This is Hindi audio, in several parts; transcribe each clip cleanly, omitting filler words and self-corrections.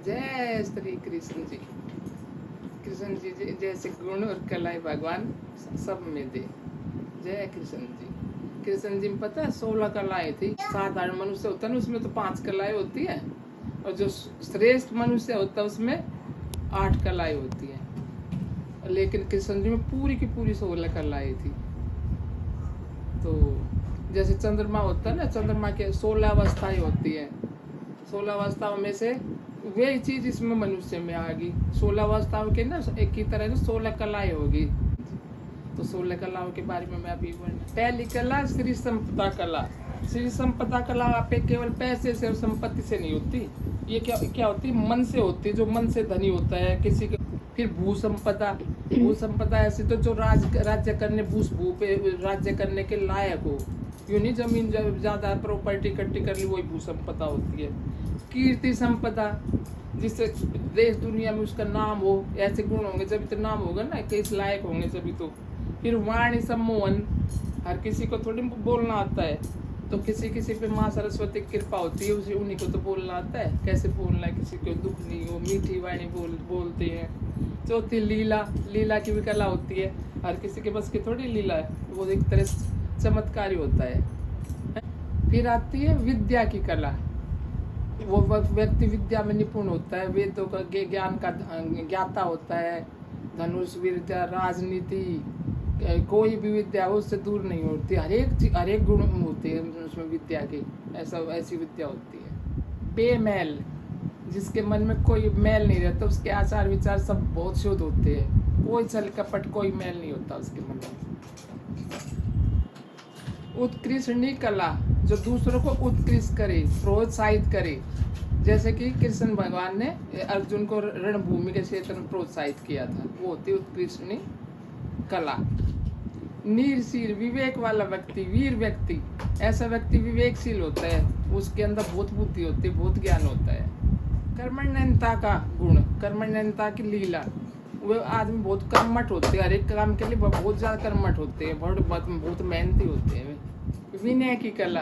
जय श्री कृष्ण जी। कृष्ण जी जैसे गुण और कलाएं भगवान सब में दे। जय कृष्ण जी। कृष्ण जी में पता है 16 कलाएं थी। साधारण मनुष्य होता है ना उसमें तो 5 कलाएं होती है, और जो श्रेष्ठ मनुष्य होता है उसमें 8 कलाएं होती है। लेकिन कृष्ण जी में पूरी की पूरी 16 कलाएं थी। तो जैसे चंद्रमा होता है ना, चंद्रमा के 16 अवस्थाएं होती है। 16 अवस्थाओं में से वही चीज इसमें मनुष्य में आ गई। 16 अवस्थाओं के ना एक की तरह ना 16 कलाएं होगी। तो 16 कलाओं के बारे में मैं अभी पहली कला श्री संपदा कला। श्री संपदा कला पे केवल पैसे से और संपत्ति से नहीं होती। ये क्या होती है? मन से होती है। जो मन से धनी होता है किसी के। फिर भू संपदा। भू संपदा ऐसी तो जो राज्य करने भू पे राज्य करने के लायक हो। यूं नहीं जमीन ज्यादा प्रॉपर्टी इकट्ठी कर ली वही भू संपदा होती है। कीर्ति संपदा, जिससे देश दुनिया में उसका नाम हो। ऐसे गुण होंगे जब तो नाम होगा ना, किस लायक होंगे जभी तो। फिर वाणी सम्मोहन, हर किसी को थोड़ी बोलना आता है। तो किसी पे माँ सरस्वती की कृपा होती है, उसे उन्हीं को तो बोलना आता है। कैसे बोलना है, किसी को दुख नहीं हो, मीठी वाणी बोलते हैं। चौथी लीला। लीला की भी कला होती है। हर किसी के बस की थोड़ी लीला है, वो एक तरह चमत्कारी होता है। फिर आती है विद्या की कला। वो व्यक्ति विद्या में निपुण होता है, वेदों का ज्ञान का ज्ञाता होता है। धनुष विद्या, राजनीति, कोई भी विद्या उससे दूर नहीं होती। हर एक गुण होते हैं उसमें विद्या के। ऐसी विद्या होती है। बेमेल, जिसके मन में कोई मैल नहीं रहता, उसके आचार विचार सब बहुत शुद्ध होते हैं। कोई छल कपट, कोई मैल नहीं होता उसके मन में। उत्कृष्णी कला, जो दूसरों को उत्कृष्ट करे, प्रोत्साहित करे। जैसे कि कृष्ण भगवान ने अर्जुन को रणभूमि के क्षेत्र में प्रोत्साहित किया था, वो होती उत्कृष्णी कला। नीरशील, विवेक वाला व्यक्ति, वीर व्यक्ति। ऐसा व्यक्ति विवेकशील होता है, उसके अंदर बहुत बुद्धि होती है, बहुत ज्ञान होता है। कर्मण्यता का गुण, कर्मण्यता की लीला। वो आदमी बहुत कर्मठ होते हैं, हर एक काम के लिए बहुत ज्यादा कर्मठ होते हैं, बहुत मेहनती होते हैं। विनय की कला,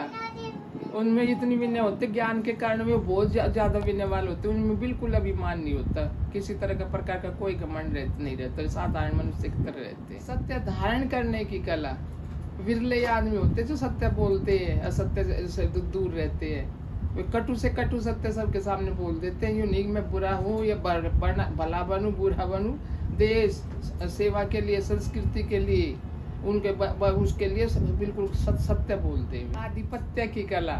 उनमें इतनी विनय होते, ज्ञान के कारण वो बहुत ज्यादा विनय वाले होते हैं। उनमें बिल्कुल अभिमान नहीं होता, किसी तरह का प्रकार का कोई घमंड नहीं रहता, साधारण मनुष्य की तरह रहते हैं। सत्य धारण करने की कला, विरले आदमी होते जो सत्य बोलते हैं, असत्य से दूर रहते हैं। वे कटु से कटु सत्य सबके सामने बोल देते हैं। यूं नहीं मैं बुरा हूँ या भला बनूं बुरा बनूं, देश सेवा के लिए, संस्कृति के लिए, उनके उसके लिए बिल्कुल सत्य बोलते हैं। आधिपत्य की कला,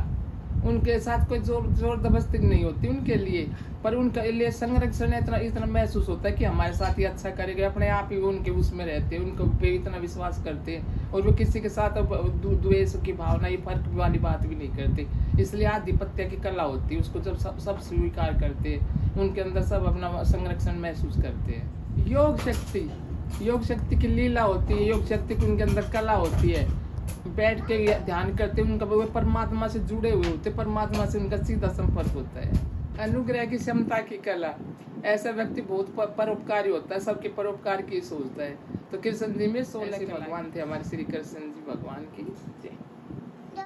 उनके साथ कोई जोर जबरदस्ती नहीं होती उनके लिए, पर उनके लिए संरक्षण इतना महसूस होता है कि हमारे साथ ही अच्छा करेगा। अपने आप ही उनके उसमें रहते हैं, उनको पे इतना विश्वास करते हैं, और वो किसी के साथ द्वेष की भावना, ये फर्क वाली बात भी नहीं करते। इसलिए आधिपत्य की कला होती है, उसको जब सब स्वीकार करते हैं, उनके अंदर सब अपना संरक्षण महसूस करते हैं। योग शक्ति, योग शक्ति की लीला होती है, योग शक्ति की उनके अंदर कला होती है। बैठ के ध्यान करते हैं, उनका वो परमात्मा से जुड़े हुए होते, परमात्मा से उनका सीधा संपर्क होता है। अनुग्रह की क्षमता की कला, ऐसा व्यक्ति बहुत परोपकारी होता है, सबके परोपकार की सोचता है। तो कृष्ण जी में 16 भगवान थे हमारे श्री कृष्ण जी भगवान की जय।